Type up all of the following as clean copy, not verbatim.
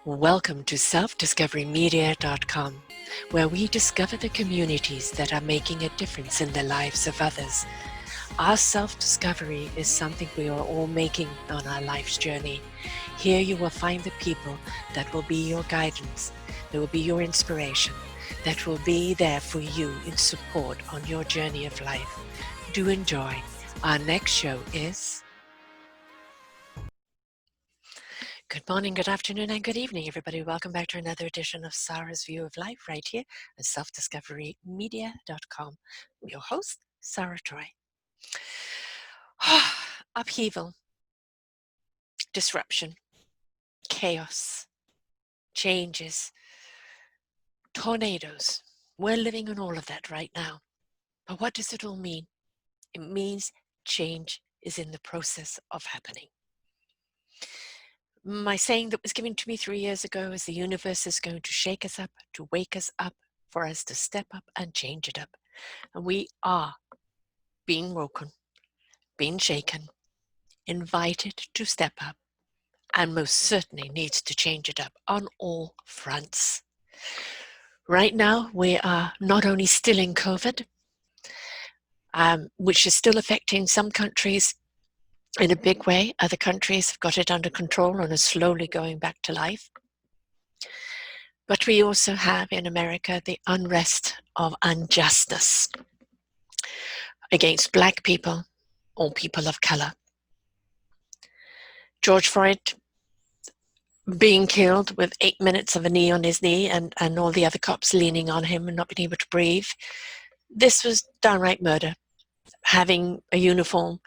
Welcome to selfdiscoverymedia.com, where we discover the communities that are making a difference in the lives of others. Our self-discovery is something we are all making on our life's journey. Here you will find the people that will be your guidance, that will be your inspiration, that will be there for you in support on your journey of life. Do enjoy. Our next show is... Good morning, good afternoon, and good evening, everybody. Welcome back to another edition of Sara's View of Life right here at selfdiscoverymedia.com. I'm your host, Sara Troy. Upheaval, disruption, chaos, changes, tornadoes. We're living in all of that right now. But what does it all mean? It means change is in the process of happening. My saying that was given to me 3 years ago is the universe is going to shake us up, to wake us up, for us to step up and change it up. And we are being woken, being shaken, invited to step up, and most certainly needs to change it up on all fronts. Right now, we are not only still in COVID, which is still affecting some countries in a big way. Other countries have got it under control and are slowly going back to life. But we also have in America the unrest of injustice against Black people or people of color. George Floyd being killed with 8 minutes of a knee on his knee and all the other cops leaning on him and not being able to breathe. This was downright murder. Having a uniform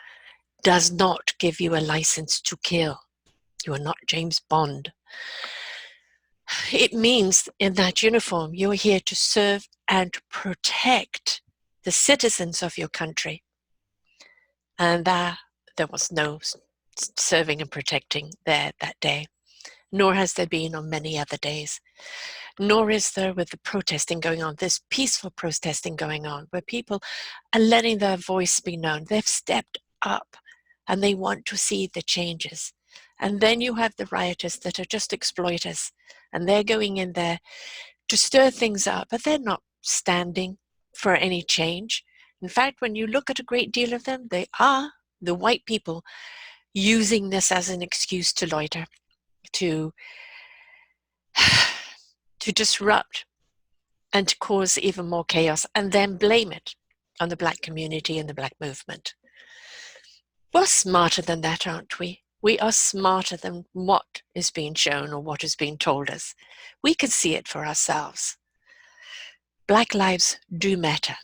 does not give you a license to kill. You are not James Bond. It means in that uniform, you're here to serve and protect the citizens of your country. And there was no serving and protecting there that day, nor has there been on many other days. Nor is there with the protesting going on, this peaceful protesting going on, where people are letting their voice be known. They've stepped up and they want to see the changes. And then you have the rioters that are just exploiters, and they're going in there to stir things up, but they're not standing for any change. In fact, when you look at a great deal of them, they are the white people using this as an excuse to loiter, to disrupt and to cause even more chaos, and then blame it on the Black community and the Black movement. We're smarter than that, aren't we? We are smarter than what is being shown or what is being told us. We can see it for ourselves. Black lives do matter.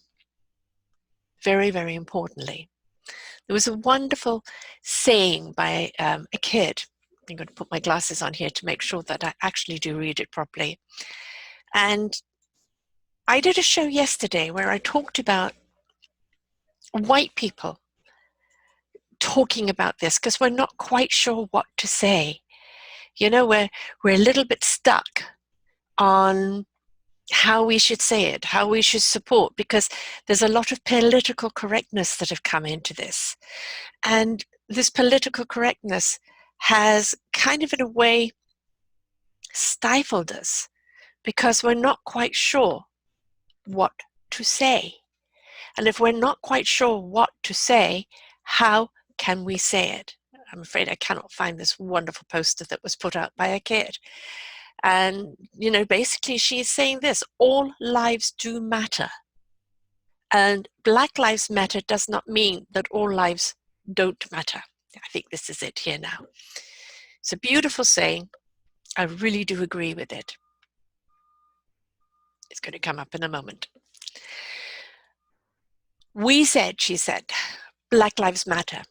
Very, very importantly. There was a wonderful saying by a kid. I'm going to put my glasses on here to make sure that I actually do read it properly. And I did a show yesterday where I talked about white people talking about this because we're not quite sure what to say. You know, we're a little bit stuck on how we should say it, how we should support, because there's a lot of political correctness that have come into this. And this political correctness has kind of in a way stifled us because we're not quite sure what to say. And if we're not quite sure what to say, how can we say it? I'm afraid I cannot find this wonderful poster that was put out by a kid. And, you know, basically she's saying this: all lives do matter. And Black Lives Matter does not mean that all lives don't matter. I think this is it here now. It's a beautiful saying. I really do agree with it. It's going to come up in a moment. We said, she said, Black Lives Matter.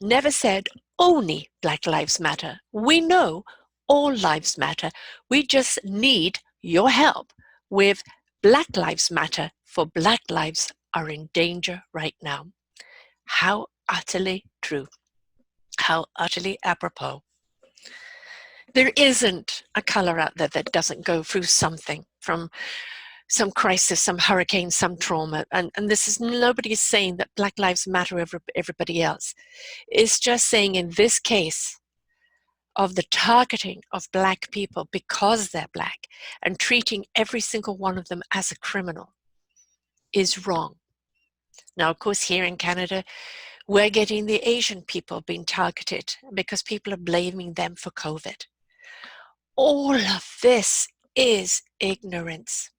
Never said only Black Lives Matter. We know all lives matter. We just need your help with Black Lives Matter, for Black lives are in danger right now. How utterly true. How utterly apropos. There isn't a color out there that doesn't go through something, from some crisis, some hurricane, some trauma. And this is, nobody is saying that Black lives matter over everybody else. It's just saying in this case, of the targeting of Black people because they're Black and treating every single one of them as a criminal is wrong. Now, of course, here in Canada, we're getting the Asian people being targeted because people are blaming them for COVID. All of this is ignorance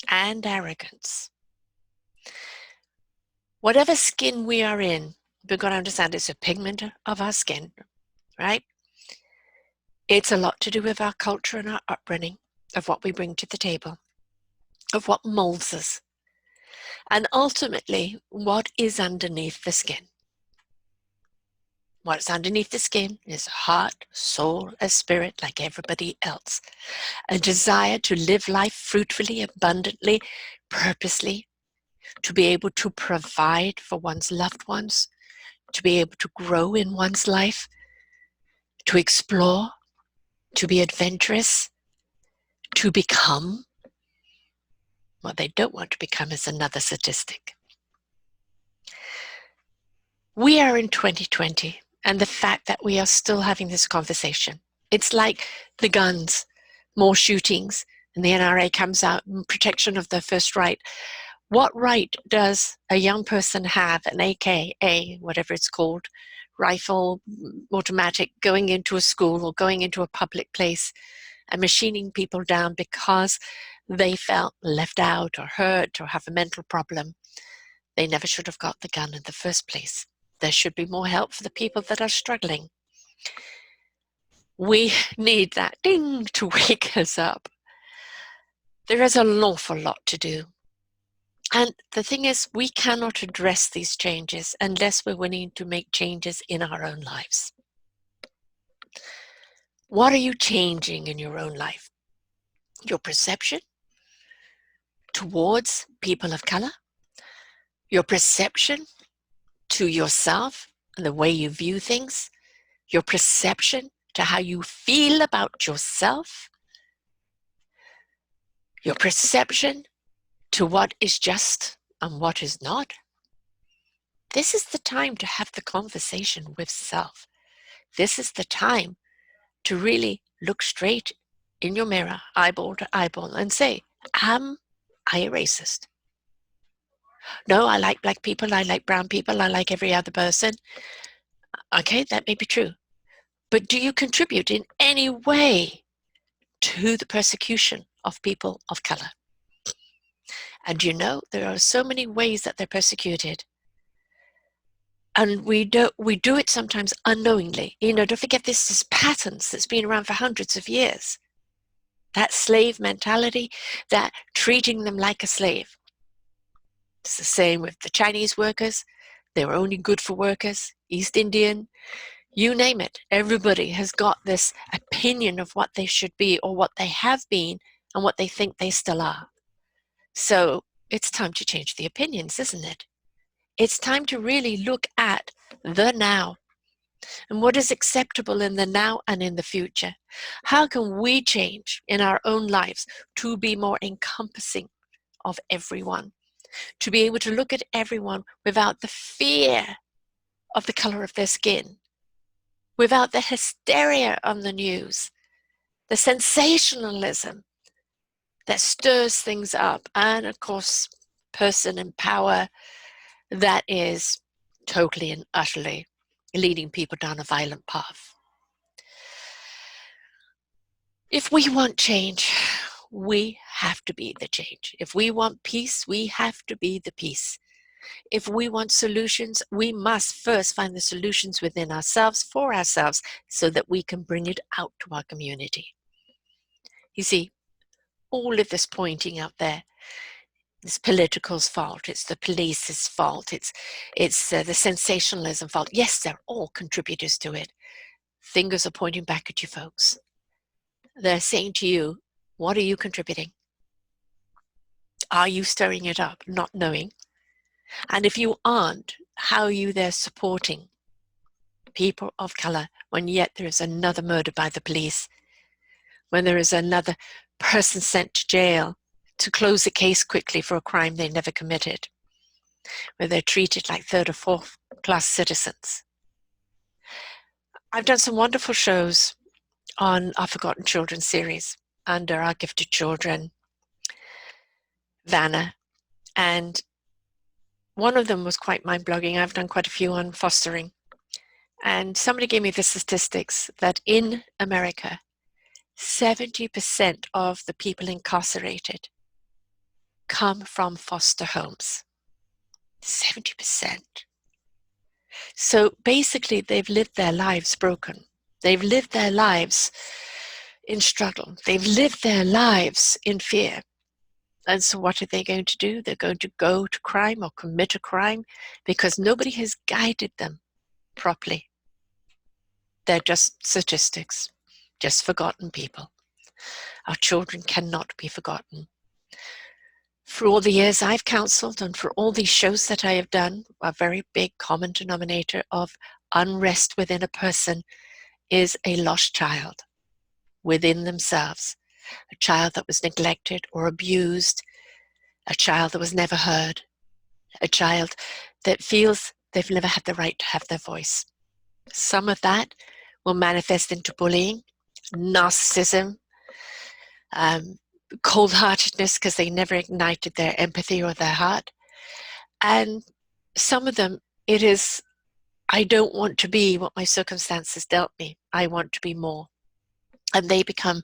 and arrogance. Whatever skin we are in, we've got to understand it's a pigment of our skin, right? It's a lot to do with our culture and our upbringing, of what we bring to the table, of what molds us, and ultimately, what is underneath the skin. What's underneath the skin is a heart, soul, a spirit like everybody else. A desire to live life fruitfully, abundantly, purposely, to be able to provide for one's loved ones, to be able to grow in one's life, to explore, to be adventurous, to become. What they don't want to become is another statistic. We are in 2020, and the fact that we are still having this conversation, it's like the guns, more shootings, and the NRA comes out in protection of their first right. What right does a young person have, an AKA, whatever it's called, rifle, automatic, going into a school or going into a public place and machining people down because they felt left out or hurt or have a mental problem? They never should have got the gun in the first place. There should be more help for the people that are struggling. We need that ding to wake us up. There is an awful lot to do. And the thing is, we cannot address these changes unless we're willing to make changes in our own lives. What are you changing in your own life? Your perception towards people of color? Your perception to yourself and the way you view things? Your perception to how you feel about yourself? Your perception to what is just and what is not? This is the time to have the conversation with self. This is the time to really look straight in your mirror, eyeball to eyeball, and say, am I a racist? No, I like Black people, I like brown people, I like every other person. Okay, that may be true. But do you contribute in any way to the persecution of people of color? And you know, there are so many ways that they're persecuted. And we do it sometimes unknowingly. You know, don't forget this is patterns that's been around for hundreds of years. That slave mentality, that treating them like a slave. It's the same with the Chinese workers. They were only good for workers, East Indian, you name it. Everybody has got this opinion of what they should be or what they have been and what they think they still are. So it's time to change the opinions, isn't it? It's time to really look at the now and what is acceptable in the now and in the future. How can we change in our own lives to be more encompassing of everyone, to be able to look at everyone without the fear of the color of their skin, without the hysteria on the news, the sensationalism that stirs things up, and of course, person in power that is totally and utterly leading people down a violent path. If we want change, we have to be the change. If we want peace, we have to be the peace. If we want solutions, we must first find the solutions within ourselves, for ourselves, so that we can bring it out to our community. You see, all of this pointing out there, it's political's fault, it's the police's fault, it's the sensationalism fault. Yes, they're all contributors to it. Fingers are pointing back at you folks. They're saying to you, what are you contributing? Are you stirring it up, not knowing? And if you aren't, how are you there supporting people of color when yet there is another murder by the police, when there is another person sent to jail to close a case quickly for a crime they never committed, where they're treated like third or fourth class citizens? I've done some wonderful shows on our Forgotten Children series under our Gifted Children banner. And one of them was quite mind-blowing. I've done quite a few on fostering. And somebody gave me the statistics that in America, 70% of the people incarcerated come from foster homes. 70%. So basically, they've lived their lives broken. They've lived their lives in struggle. They've lived their lives in fear. And so what are they going to do? They're going to go to crime or commit a crime because nobody has guided them properly. They're just statistics, just forgotten people. Our children cannot be forgotten. For all the years I've counseled and for all these shows that I have done, a very big common denominator of unrest within a person is a lost child within themselves, a child that was neglected or abused, a child that was never heard, a child that feels they've never had the right to have their voice. Some of that will manifest into bullying, narcissism, cold-heartedness because they never ignited their empathy or their heart. And some of them, it is, I don't want to be what my circumstances dealt me. I want to be more. And they become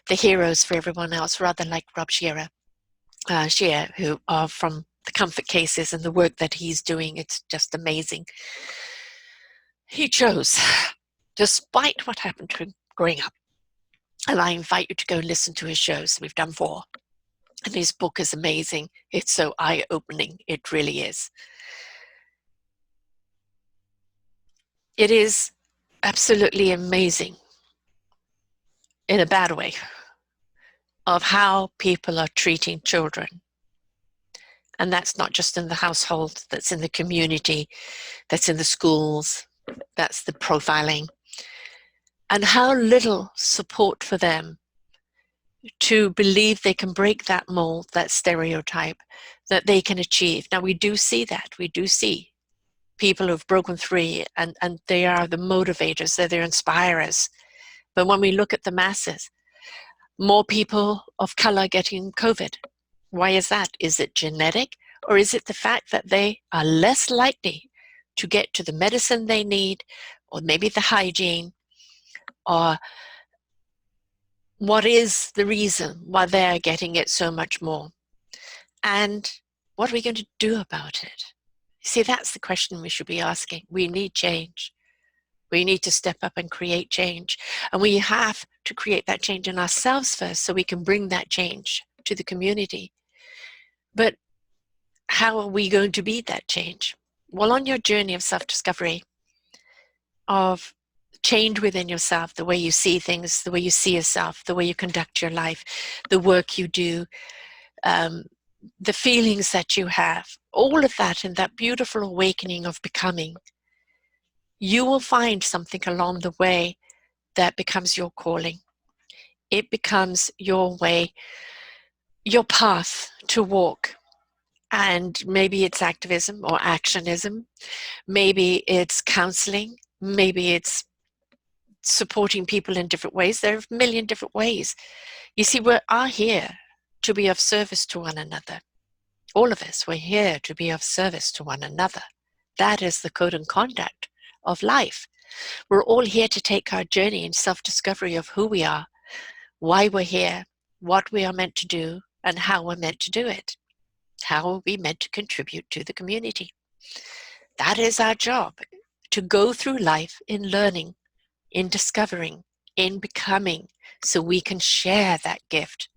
the heroes for everyone else, rather like Rob Shearer, who are from the comfort cases and the work that he's doing. It's just amazing. He chose, despite what happened to him growing up. And I invite you to go listen to his shows. We've done 4. And his book is amazing. It's so eye-opening. It really is. It is absolutely amazing, in a bad way, of how people are treating children. And that's not just in the household, that's in the community, that's in the schools, that's the profiling. And how little support for them to believe they can break that mold, that stereotype, that they can achieve. Now, we do see that. We do see people who've broken free, and they are the motivators, they're the inspirers. But when we look at the masses, more people of color getting COVID. Why is that? Is it genetic, or is it the fact that they are less likely to get to the medicine they need, or maybe the hygiene, or what is the reason why they're getting it so much more? And what are we going to do about it? See, that's the question we should be asking. We need change. We need to step up and create change. And we have to create that change in ourselves first so we can bring that change to the community. But how are we going to be that change? Well, on your journey of self-discovery, of change within yourself, the way you see things, the way you see yourself, the way you conduct your life, the work you do, the feelings that you have, all of that in that beautiful awakening of becoming, you will find something along the way that becomes your calling. It becomes your way, your path to walk. And maybe it's activism or actionism. Maybe it's counseling. Maybe it's supporting people in different ways. There are a million different ways. You see, we are here to be of service to one another. All of us, we're here to be of service to one another. That is the code and conduct of life. We're all here to take our journey in self-discovery of who we are, why we're here, what we are meant to do, and how we're meant to do it. How are we meant to contribute to the community? That is our job, to go through life in learning, in discovering, in becoming, so we can share that gift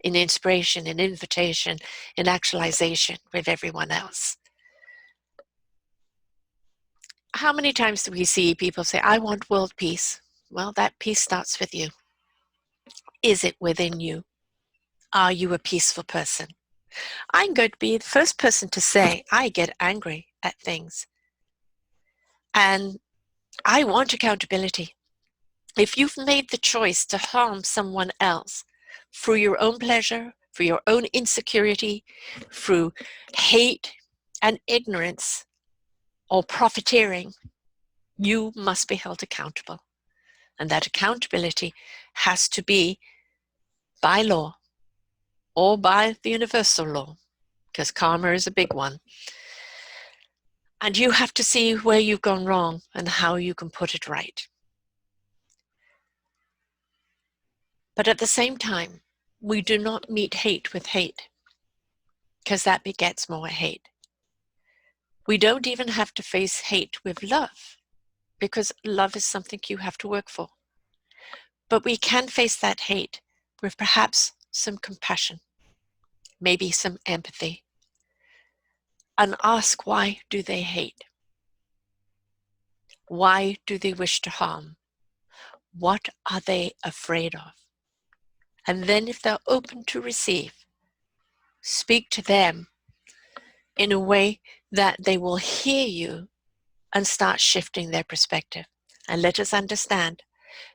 in inspiration, in invitation, in actualization with everyone else. How many times do we see people say, I want world peace? Well, that peace starts with you. Is it within you? Are you a peaceful person? I'm going to be the first person to say, I get angry at things. And I want accountability. If you've made the choice to harm someone else through your own pleasure, for your own insecurity, through hate and ignorance or profiteering, You must be held accountable. And that accountability has to be by law or by the universal law, because karma is a big one. And you have to see where you've gone wrong and how you can put it right. But at the same time, we do not meet hate with hate, because that begets more hate. We don't even have to face hate with love, because love is something you have to work for. But we can face that hate with perhaps some compassion, maybe some empathy, and ask, why do they hate? Why do they wish to harm? What are they afraid of? And then if they're open to receive, speak to them in a way that they will hear you and start shifting their perspective. And let us understand,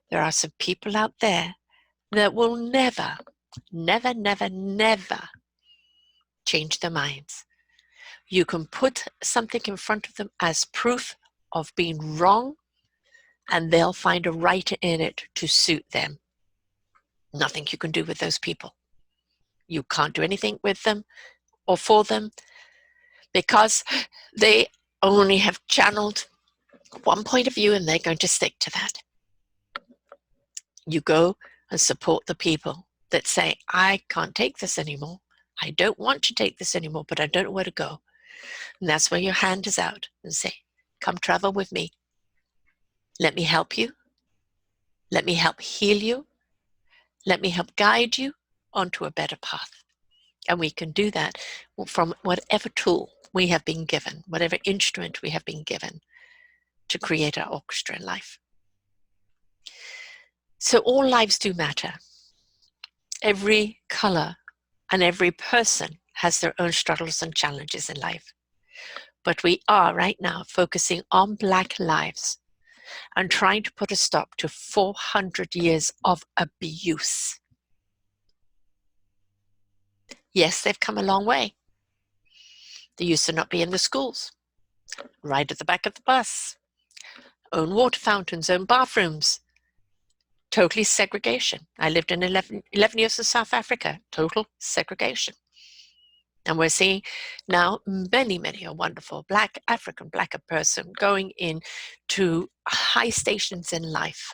there are some people out there that will never, never, never, never change their minds. You can put something in front of them as proof of being wrong, and they'll find a right in it to suit them. Nothing you can do with those people. You can't do anything with them or for them, because they only have channeled one point of view and they're going to stick to that. You go and support the people that say, I can't take this anymore. I don't want to take this anymore, but I don't know where to go. And that's where your hand is out and say, come travel with me. Let me help you. Let me help heal you. Let me help guide you onto a better path. And we can do that from whatever tool we have been given, whatever instrument we have been given to create our orchestra in life. So all lives do matter. Every color and every person has their own struggles and challenges in life. But we are right now focusing on Black lives and trying to put a stop to 400 years of abuse. Yes, they've come a long way. They used to not be in the schools, right at the back of the bus, own water fountains, own bathrooms, totally segregation. I lived in 11 years in South Africa, total segregation. And we're seeing now many, many a wonderful Black African, Black person going in to high stations in life.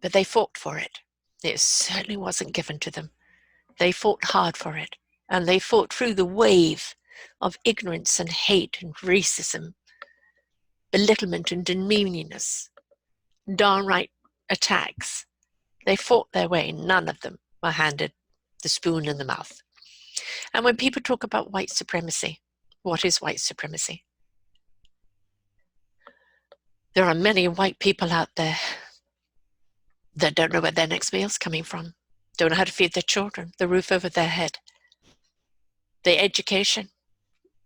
But they fought for it. It certainly wasn't given to them. They fought hard for it. And they fought through the wave of ignorance and hate and racism, belittlement and demeaningness, downright attacks. They fought their way. None of them were handed the spoon in the mouth. And when people talk about white supremacy, what is white supremacy? There are many white people out there that don't know where their next meal's coming from, don't know how to feed their children, the roof over their head, their education.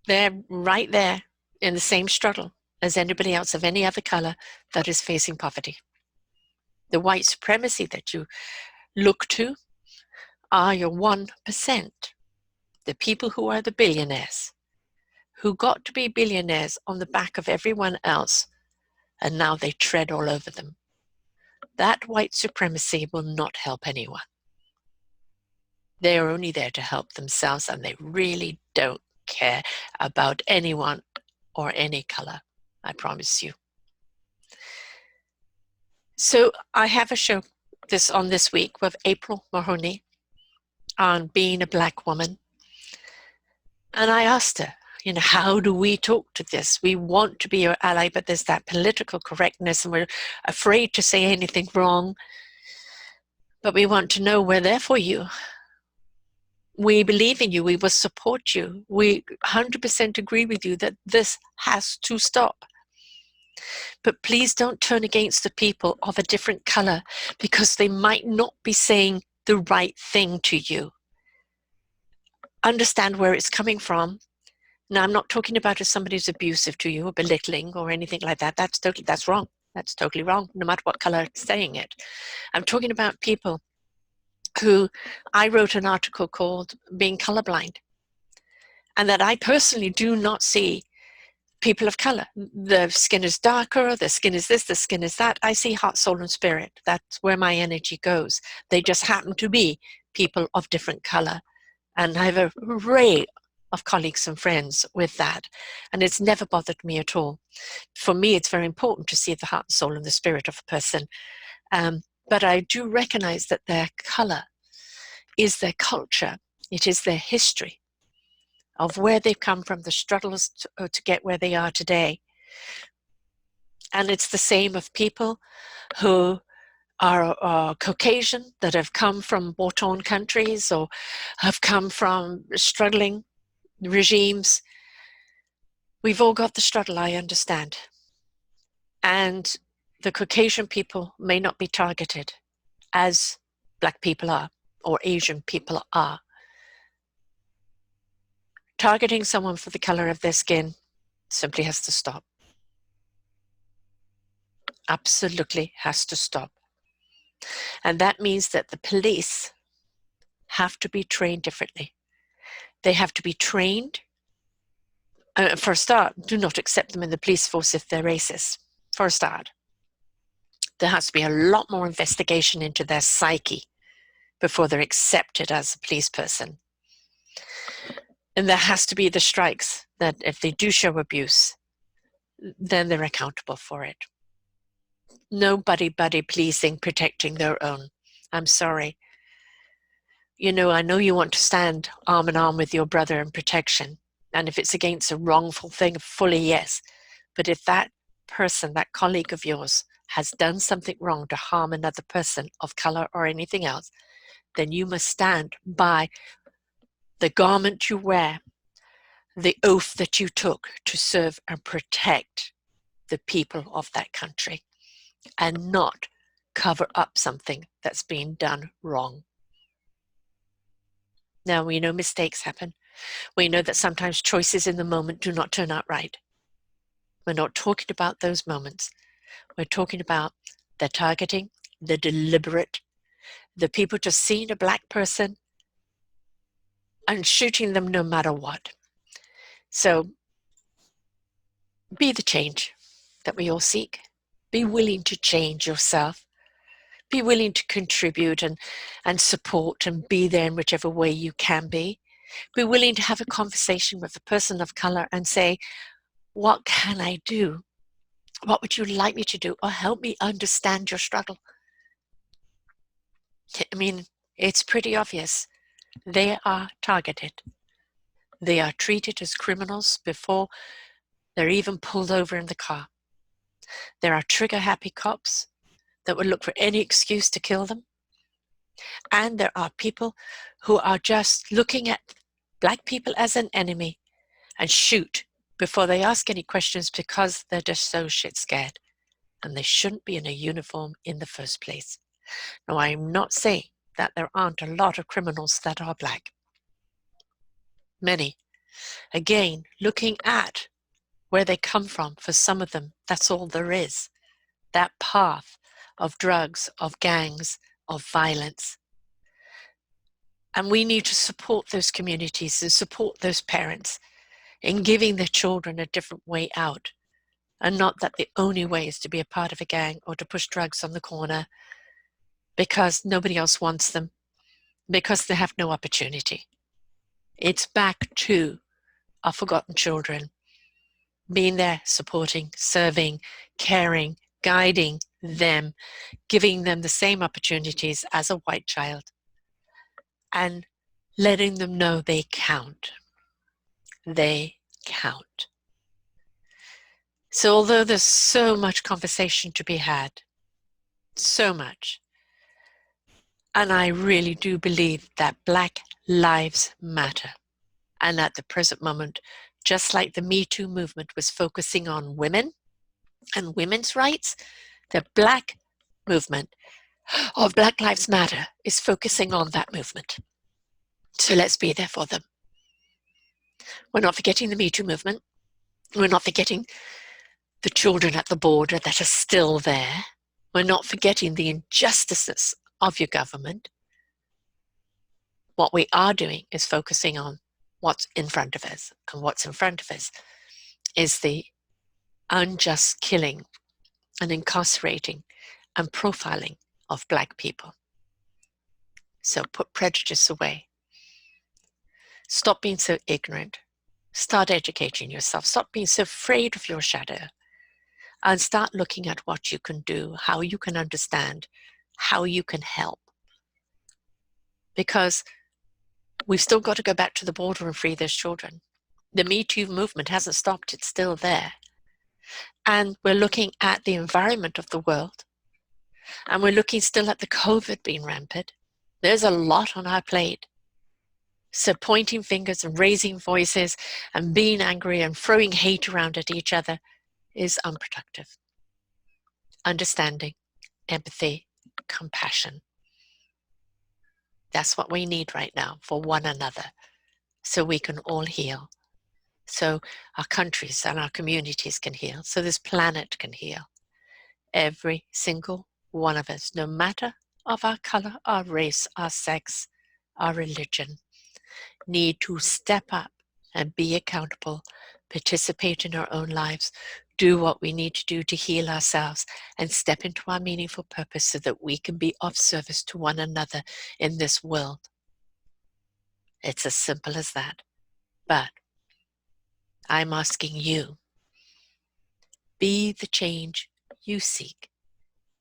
They're right there in the same struggle as anybody else of any other color that is facing poverty. The white supremacy that you look to are your 1%, the people who are the billionaires, who got to be billionaires on the back of everyone else, and now they tread all over them. That white supremacy will not help anyone. They are only there to help themselves, and they really don't care about anyone or any color, I promise you. So I have a show this week with April Mahoney on being a Black woman. And I asked her, how do we talk to this? We want to be your ally, but there's that political correctness and we're afraid to say anything wrong. But we want to know we're there for you. We believe in you. We will support you. We 100% agree with you that this has to stop. But please don't turn against the people of a different color because they might not be saying the right thing to you. Understand where it's coming from. Now, I'm not talking about if somebody's abusive to you or belittling or anything like that. That's wrong. That's totally wrong, no matter what color it's saying it. I'm talking about people who I wrote an article called Being Colorblind, and that I personally do not see people of color. The skin is darker, the skin is this, the skin is that. I see heart, soul, and spirit. That's where my energy goes. They just happen to be people of different color. And I have a array of colleagues and friends with that. And it's never bothered me at all. For me, it's very important to see the heart, soul, and the spirit of a person. But I do recognize that their color is their culture. It is their history of where they've come from, the struggles to get where they are today. And it's the same of people who are Caucasian, that have come from war-torn countries or have come from struggling regimes. We've all got the struggle, I understand. And the Caucasian people may not be targeted as Black people are or Asian people are. Targeting someone for the color of their skin simply has to stop. Absolutely has to stop. And that means that the police have to be trained differently. They have to be trained. For a start, do not accept them in the police force if they're racist. For a start. There has to be a lot more investigation into their psyche before they're accepted as a police person. And there has to be the strikes that if they do show abuse, then they're accountable for it. Nobody buddy policing, protecting their own. I'm sorry. I know you want to stand arm in arm with your brother in protection. And if it's against a wrongful thing, fully yes. But if that person, that colleague of yours, has done something wrong to harm another person of color or anything else, then you must stand by the garment you wear, the oath that you took to serve and protect the people of that country, and not cover up something that's been done wrong. Now, we know mistakes happen. We know that sometimes choices in the moment do not turn out right. We're not talking about those moments. We're talking about the targeting, the deliberate, the people just seeing a Black person and shooting them no matter what. So be the change that we all seek. Be willing to change yourself. Be willing to contribute and support and be there in whichever way you can be. Be willing to have a conversation with a person of color and say, what can I do? What would you like me to do? Or help me understand your struggle. I mean, it's pretty obvious. They are targeted. They are treated as criminals before they're even pulled over in the car. There are trigger-happy cops that would look for any excuse to kill them. And there are people who are just looking at Black people as an enemy and shoot before they ask any questions because they're just so shit scared. And they shouldn't be in a uniform in the first place. Now, I'm not saying that there aren't a lot of criminals that are Black. Many. Again, looking at where they come from, for some of them, that's all there is. That path of drugs, of gangs, of violence. And we need to support those communities and support those parents in giving their children a different way out. And not that the only way is to be a part of a gang or to push drugs on the corner because nobody else wants them, because they have no opportunity. It's back to our forgotten children, being there, supporting, serving, caring, guiding them, giving them the same opportunities as a white child, and letting them know they count. They count. So although there's so much conversation to be had, so much, and I really do believe that Black lives matter. And at the present moment, just like the Me Too movement was focusing on women and women's rights, the Black movement of Black Lives Matter is focusing on that movement. So let's be there for them. We're not forgetting the Me Too movement. We're not forgetting the children at the border that are still there. We're not forgetting the injustices of your government. What we are doing is focusing on what's in front of us. And what's in front of us is the unjust killing and incarcerating and profiling of Black people. So put prejudice away. Stop being so ignorant. Start educating yourself. Stop being so afraid of your shadow. And start looking at what you can do, how you can understand, how you can help. Because we've still got to go back to the border and free those children. The Me Too movement hasn't stopped. It's still there. And we're looking at the environment of the world. And we're looking still at the COVID being rampant. There's a lot on our plate. So pointing fingers and raising voices and being angry and throwing hate around at each other is unproductive. Understanding, empathy, compassion. That's what we need right now for one another, so we can all heal. So our countries and our communities can heal. So this planet can heal. Every single one of us, no matter of our color, our race, our sex, our religion, need to step up and be accountable, participate in our own lives, do what we need to do to heal ourselves, and step into our meaningful purpose so that we can be of service to one another in this world. It's as simple as that. But I'm asking you, be the change you seek.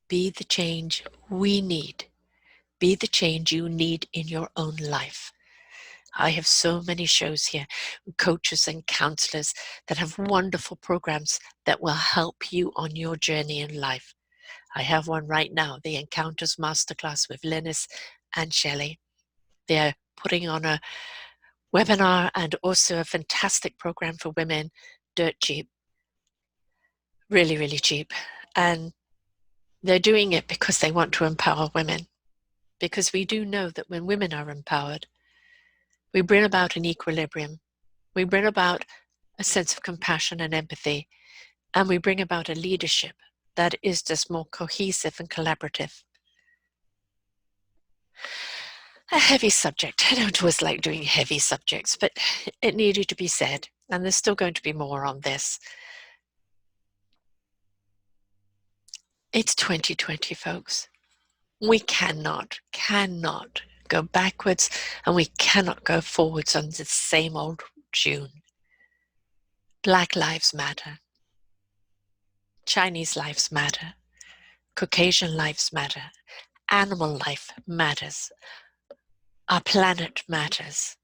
Be the change we need. Be the change you need in your own life. I have so many shows here, coaches and counselors that have wonderful programs that will help you on your journey in life. I have one right now, the Encounters Masterclass with Linus and Shelley. They're putting on a webinar and also a fantastic program for women, dirt cheap, really, really cheap. And they're doing it because they want to empower women. Because we do know that when women are empowered, we bring about an equilibrium. We bring about a sense of compassion and empathy, and we bring about a leadership that is just more cohesive and collaborative. A heavy subject. I don't always like doing heavy subjects, but it needed to be said, and there's still going to be more on this. It's 2020, folks. We cannot go backwards, and we cannot go forwards on the same old tune. Black lives matter. Chinese lives matter. Caucasian lives matter. Animal life matters. Our planet matters.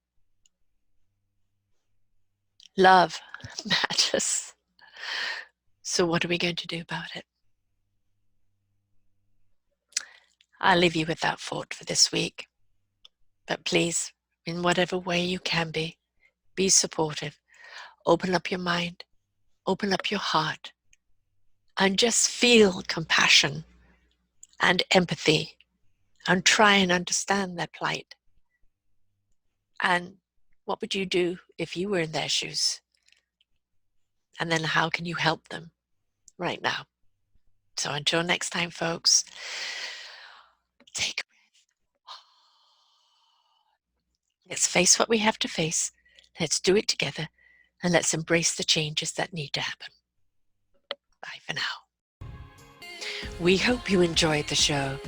Love matters. So what are we going to do about it? I'll leave you with that thought for this week. But please, in whatever way you can be supportive. Open up your mind, open up your heart, and just feel compassion and empathy and try and understand their plight. And what would you do if you were in their shoes? And then how can you help them right now? So until next time, folks, take a breath. Let's face what we have to face. Let's do it together. And let's embrace the changes that need to happen. Bye for now. We hope you enjoyed the show.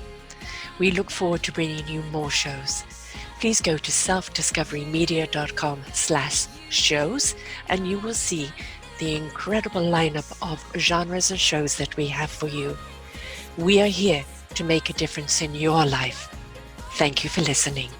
We look forward to bringing you more shows. Please go to selfdiscoverymedia.com/shows and you will see the incredible lineup of genres and shows that we have for you. We are here to make a difference in your life. Thank you for listening.